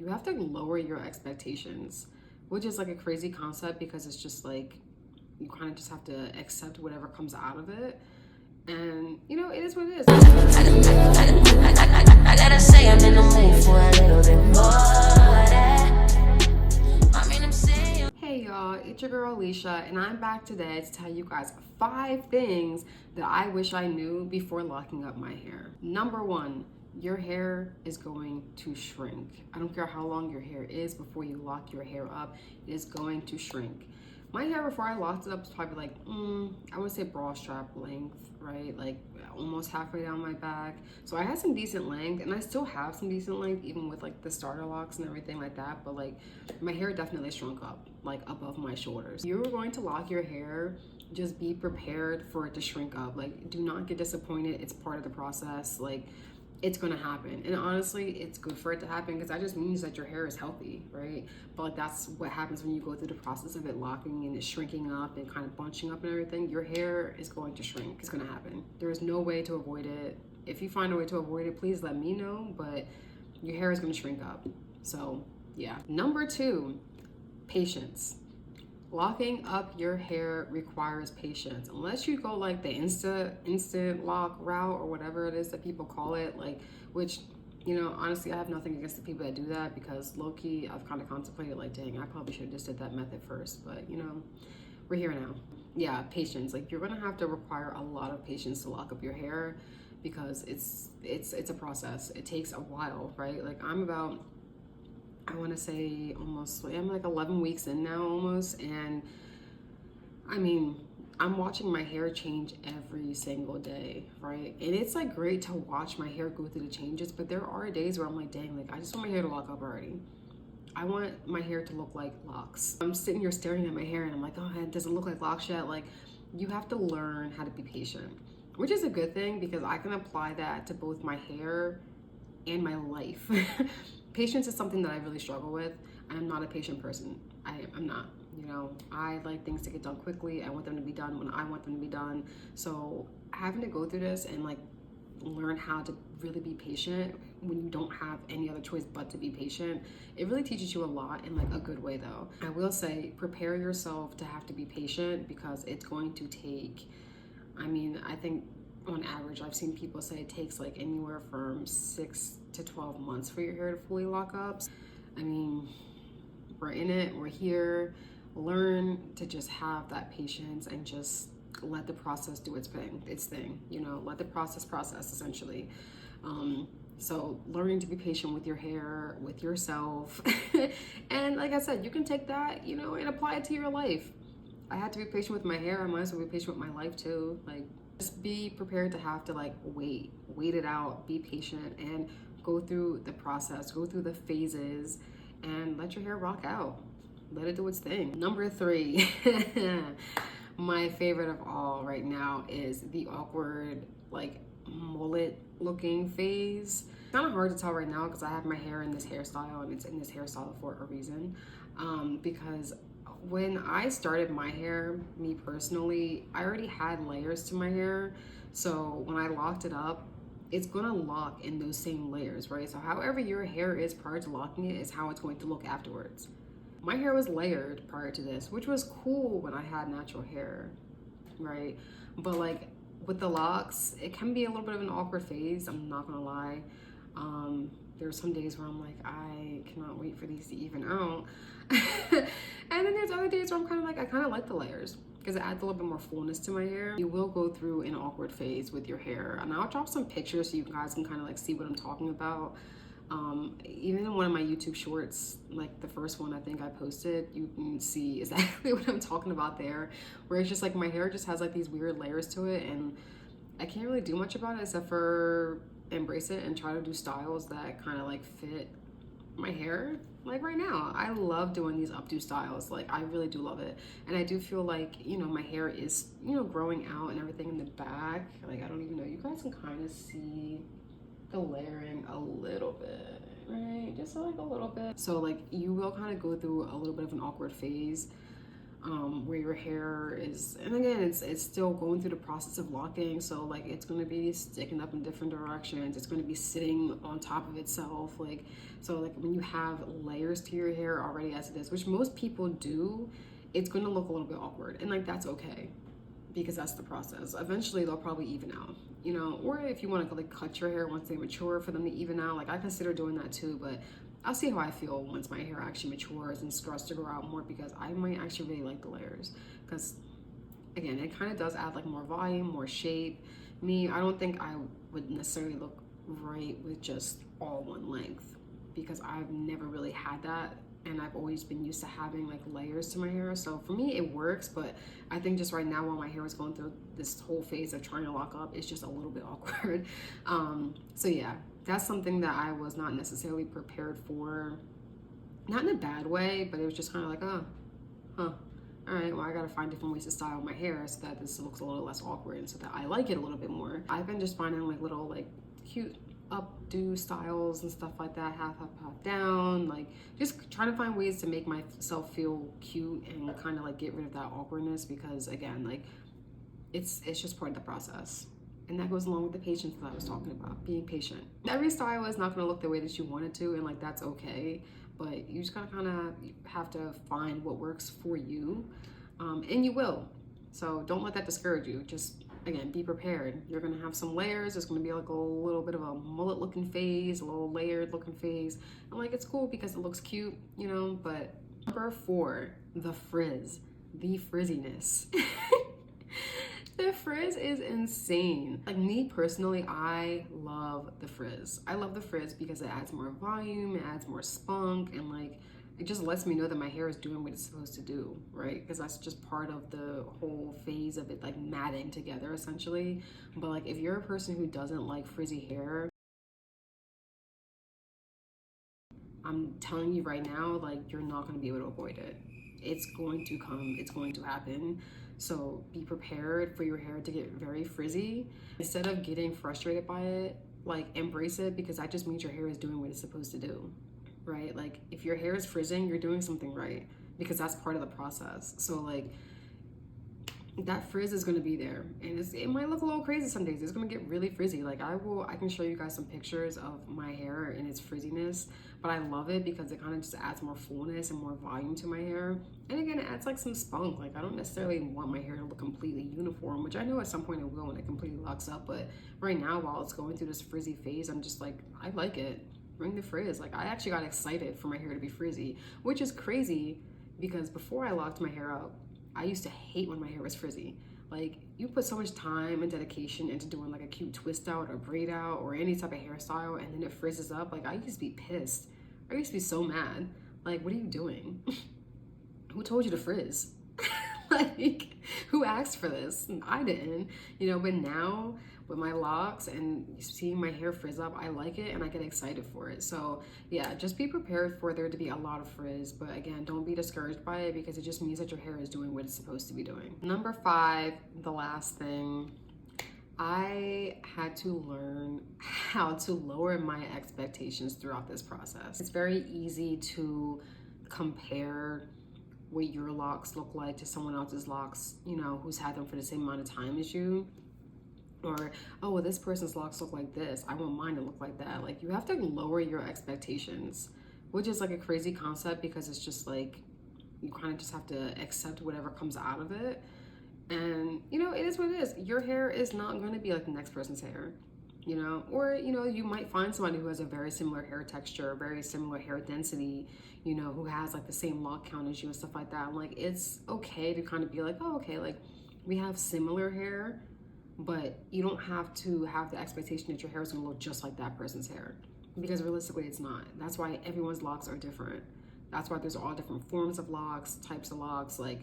you have to lower your expectations, which is like a crazy concept because it's just like you kind of just have to accept whatever comes out of it. And you know, it is what it is. I gotta say I'm in the mood for a little bit more. Hey y'all, it's your girl Alicia, and I'm back today to tell you guys 5 things that I wish I knew before locking up my hair. Number 1, your hair is going to shrink. I don't care how long your hair is before you lock your hair up, it is going to shrink. My hair before I locked it up was probably like, I would say bra strap length, right? Like almost halfway down my back. So I had some decent length, and I still have some decent length even with like the starter locks and everything like that. But like my hair definitely shrunk up, like above my shoulders. You're going to lock your hair, just be prepared for it to shrink up. Like, do not get disappointed. It's part of the process. Like, it's gonna happen, and honestly it's good for it to happen because that just means that your hair is healthy, right? But like that's what happens when you go through the process of it locking and it shrinking up and kind of bunching up and everything. Your hair is going to shrink. It's gonna happen. There is no way to avoid it. If you find a way to avoid it, please let me know, but your hair is gonna shrink up. So yeah. Number 2, patience. Locking up your hair requires patience. Unless you go like the instant lock route or whatever it is that people call it, like, which, you know, honestly, I have nothing against the people that do that because low-key, I've kind of contemplated like, dang, I probably should have just did that method first, but you know, we're here now. Yeah, patience. Like, you're gonna have to require a lot of patience to lock up your hair because it's a process. It takes a while, right? Like I want to say almost, I'm like 11 weeks in now almost, and I mean, I'm watching my hair change every single day, right? And it's like great to watch my hair go through the changes, but there are days where I'm like, dang, like I just want my hair to lock up already. I want my hair to look like locks. I'm sitting here staring at my hair and I'm like, oh, it doesn't look like locks yet. Like, you have to learn how to be patient, which is a good thing because I can apply that to both my hair and my life. Patience is something that I really struggle with. I'm not a patient person. I'm not, you know, I like things to get done quickly. I want them to be done when I want them to be done. So having to go through this and like learn how to really be patient when you don't have any other choice but to be patient, it really teaches you a lot in like a good way though. I will say, prepare yourself to have to be patient because it's going to take, I mean, I think on average, I've seen people say it takes like anywhere from 6 to 12 months for your hair to fully lock up. I mean, we're in it, we're here. Learn to just have that patience and just let the process do its thing, you know, let the process essentially. So learning to be patient with your hair, with yourself. And like I said, you can take that, you know, and apply it to your life. I had to be patient with my hair. I might as well be patient with my life too. Like, just be prepared to have to like wait it out, be patient, and go through the process, go through the phases, and let your hair rock out. Let it do its thing. Number 3, my favorite of all right now is the awkward like mullet looking phase. It's kind of hard to tell right now because I have my hair in this hairstyle and it's in this hairstyle for a reason. Because when I started my hair, me personally, I already had layers to my hair. So when I locked it up, it's gonna lock in those same layers, right? So however your hair is prior to locking it is how it's going to look afterwards. My hair was layered prior to this, which was cool when I had natural hair, right? But like with the locks, it can be a little bit of an awkward phase, I'm not gonna lie. There's some days where I'm like, I cannot wait for these to even out. And then there's other days where I'm kind of like, I kind of like the layers because it adds a little bit more fullness to my hair. You will go through an awkward phase with your hair, and I'll drop some pictures so you guys can kind of like see what I'm talking about. Even in one of my YouTube shorts, like the first one I think I posted, you can see exactly what I'm talking about there, where it's just like my hair just has like these weird layers to it, and I can't really do much about it except for embrace it and try to do styles that kind of like fit my hair. Like right now, I love doing these updo styles. Like, I really do love it. And I do feel like, you know, my hair is, you know, growing out and everything in the back. Like, I don't even know. You guys can kind of see the layering a little bit, right? Just like a little bit. So like, you will kind of go through a little bit of an awkward phase. where your hair is, and again, it's still going through the process of locking, so like it's going to be sticking up in different directions, it's going to be sitting on top of itself, like, so like when you have layers to your hair already as it is, which most people do, it's going to look a little bit awkward, and like that's okay, because that's the process. Eventually they'll probably even out, you know, or if you want to like cut your hair once they mature for them to even out, like I consider doing that too, but I'll see how I feel once my hair actually matures and starts to grow out more, because I might actually really like the layers, because again, it kind of does add like more volume, more shape. Me, I don't think I would necessarily look right with just all one length, because I've never really had that, and I've always been used to having like layers to my hair. So for me it works, but I think just right now while my hair is going through this whole phase of trying to lock up, it's just a little bit awkward. So yeah, that's something that I was not necessarily prepared for, not in a bad way, but it was just kind of like, oh, huh, all right, well, I gotta find different ways to style my hair so that this looks a little less awkward and so that I like it a little bit more. I've been just finding like little like cute updo styles and stuff like that, half up, half down, like just trying to find ways to make myself feel cute and kind of like get rid of that awkwardness, because again, like it's just part of the process. And that goes along with the patience that I was talking about, being patient. Every style is not gonna look the way that you want it to, and like that's okay, but you just gotta kind of have to find what works for you, and you will. So don't let that discourage you. Just, again, be prepared. You're gonna have some layers. There's gonna be like a little bit of a mullet looking phase, a little layered looking phase. And like, it's cool because it looks cute, you know, but number 4, the frizz, the frizziness. The frizz is insane. Like me personally, I love the frizz. I love the frizz because it adds more volume, it adds more spunk, and like it just lets me know that my hair is doing what it's supposed to do, right? Because that's just part of the whole phase of it like matting together essentially. But like if you're a person who doesn't like frizzy hair, I'm telling you right now, like you're not going to be able to avoid it. It's going to come, it's going to happen. So be prepared for your hair to get very frizzy. Instead of getting frustrated by it, like embrace it, because that just means your hair is doing what it's supposed to do, right? Like if your hair is frizzing, you're doing something right, because that's part of the process. So like that frizz is going to be there, and it might look a little crazy some days. It's going to get really frizzy. Like I can show you guys some pictures of my hair and its frizziness, but I love it because it kind of just adds more fullness and more volume to my hair. And again, it adds like some spunk. Like I don't necessarily want my hair to look completely uniform, which I know at some point it will when it completely locks up, but right now while it's going through this frizzy phase, I'm just like, I like it. Bring the frizz. Like I actually got excited for my hair to be frizzy, which is crazy because before I locked my hair up, I used to hate when my hair was frizzy. Like you put so much time and dedication into doing like a cute twist out or braid out or any type of hairstyle, and then it frizzes up. Like I used to be pissed. I used to be so mad. Like, what are you doing? Who told you to frizz? Like, who asked for this? I didn't, you know, but now with my locks and seeing my hair frizz up, I like it and I get excited for it. So yeah, just be prepared for there to be a lot of frizz, but again, don't be discouraged by it because it just means that your hair is doing what it's supposed to be doing. Number 5, the last thing, I had to learn how to lower my expectations throughout this process. It's very easy to compare what your locks look like to someone else's locks, you know, who's had them for the same amount of time as you. Or, oh, well, this person's locks look like this, I want mine to look like that. Like, you have to lower your expectations, which is like a crazy concept because it's just like, you kind of just have to accept whatever comes out of it. And, you know, it is what it is. Your hair is not going to be like the next person's hair, you know? Or, you know, you might find somebody who has a very similar hair texture, very similar hair density, you know, who has like the same lock count as you and stuff like that. And like, it's okay to kind of be like, oh, okay, like we have similar hair, but you don't have to have the expectation that your hair is going to look just like that person's hair, because realistically it's not. That's why everyone's locks are different. That's why there's all different forms of locks, types of locks, like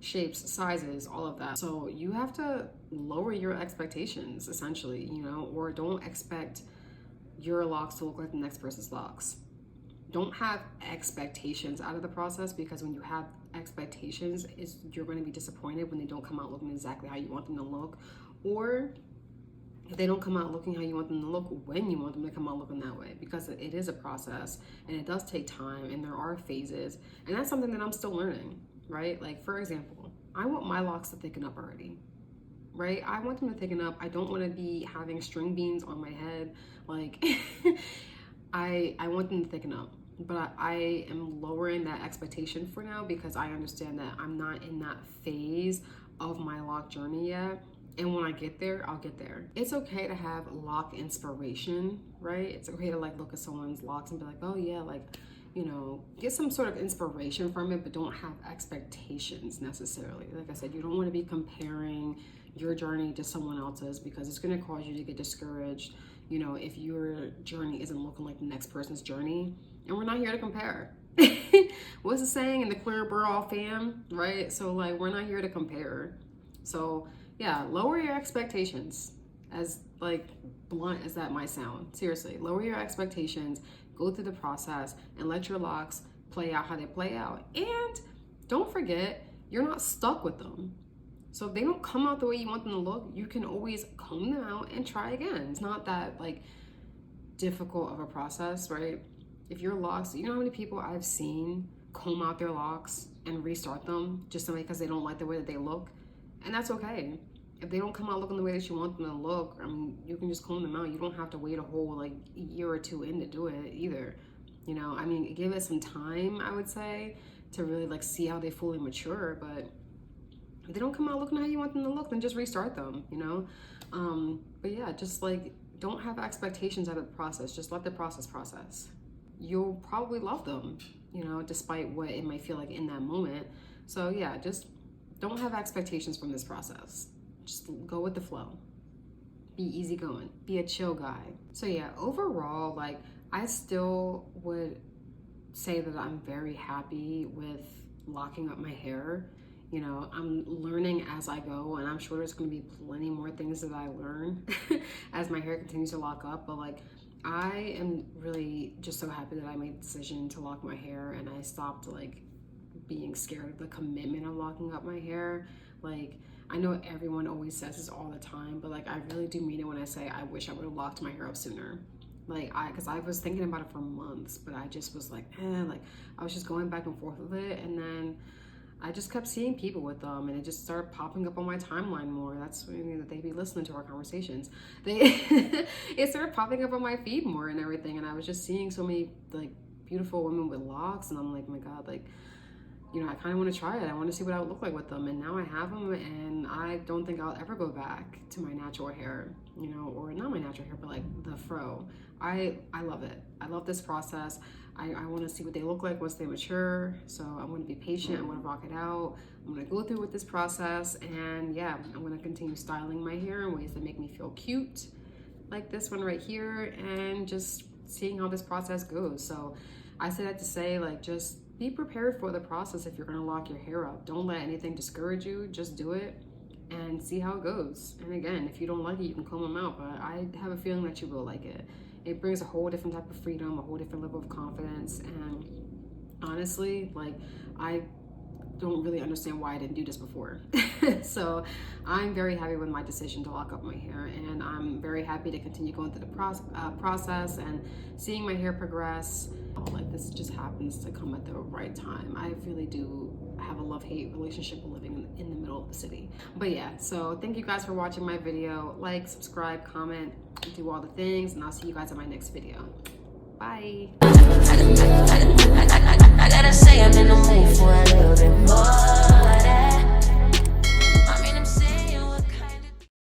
shapes, sizes, all of that. So you have to lower your expectations essentially, you know, or don't expect your locks to look like the next person's locks. Don't have expectations out of the process, because when you have expectations, you're going to be disappointed when they don't come out looking exactly how you want them to look, or if they don't come out looking how you want them to look when you want them to come out looking that way, because it is a process and it does take time and there are phases, and that's something that I'm still learning. right? Like, for example, I want my locks to thicken up already, right? I want them to thicken up. I don't want to be having string beans on my head. Like, I want them to thicken up. But I am lowering that expectation for now because I understand that I'm not in that phase of my lock journey yet. And when I get there, I'll get there. It's okay to have lock inspiration, right? It's okay to like look at someone's locks and be like, oh yeah, like, you know, get some sort of inspiration from it, but don't have expectations necessarily. Like I said, you don't want to be comparing your journey to someone else's because it's going to cause you to get discouraged, you know, if your journey isn't looking like the next person's journey. And we're not here to compare. What's the saying in the Clear Burl fam, right? So like, we're not here to compare. So yeah, lower your expectations, as like blunt as that might sound. Seriously, lower your expectations, go through the process and let your locks play out how they play out. And don't forget, you're not stuck with them. So if they don't come out the way you want them to look, you can always comb them out and try again. It's not that like difficult of a process, right? If your locks, you know how many people I've seen comb out their locks and restart them just simply because they don't like the way that they look? And that's okay. If they don't come out looking the way that you want them to look, I mean, you can just comb them out. You don't have to wait a whole like year or two in to do it either. You know, I mean, give it some time, I would say, to really like see how they fully mature. But if they don't come out looking how you want them to look, then just restart them, you know? But yeah, just like, don't have expectations out of the process. Just let the process. You'll probably love them, you know, despite what it might feel like in that moment. So yeah, just don't have expectations from this process. Just go with the flow. Be easygoing. Be a chill guy. So yeah, overall, like, I still would say that I'm very happy with locking up my hair. You know, I'm learning as I go, and I'm sure there's going to be plenty more things that I learn as my hair continues to lock up. But like, I am really just so happy that I made the decision to lock my hair, and I stopped like being scared of the commitment of locking up my hair. Like, I know everyone always says this all the time, but like, I really do mean it when I say I wish I would have locked my hair up sooner. Like, because I was thinking about it for months, but I just was like, like, I was just going back and forth with it, and then I just kept seeing people with them, and it just started popping up on my timeline more. That's what I mean, that they be listening to our conversations. It started popping up on my feed more and everything, and I was just seeing so many like beautiful women with locks, and I'm like, oh my God, like, you know, I kind of want to try it. I want to see what I would look like with them, and now I have them, and I don't think I'll ever go back to my natural hair, you know, or not my natural hair, but like the fro. I love it. I love this process. I want to see what they look like once they mature. So I'm going to be patient. I'm going to rock it out. I'm going to go through with this process. And yeah, I'm going to continue styling my hair in ways that make me feel cute, like this one right here, and just seeing how this process goes. So I say that to say, like, just be prepared for the process if you're going to lock your hair up. Don't let anything discourage you. Just do it and see how it goes. And again, if you don't like it, you can comb them out. But I have a feeling that you will like it. It brings a whole different type of freedom, a whole different level of confidence. And honestly, like, I don't really understand why I didn't do this before. So I'm very happy with my decision to lock up my hair, and I'm very happy to continue going through the process and seeing my hair progress. Like, this just happens to come at the right time. I really do have a love-hate relationship with living in the middle of the city. But yeah, so thank you guys for watching my video. Like, subscribe, comment, do all the things, and I'll see you guys in my next video. Bye. I gotta say I'm in the mood for a little bit more.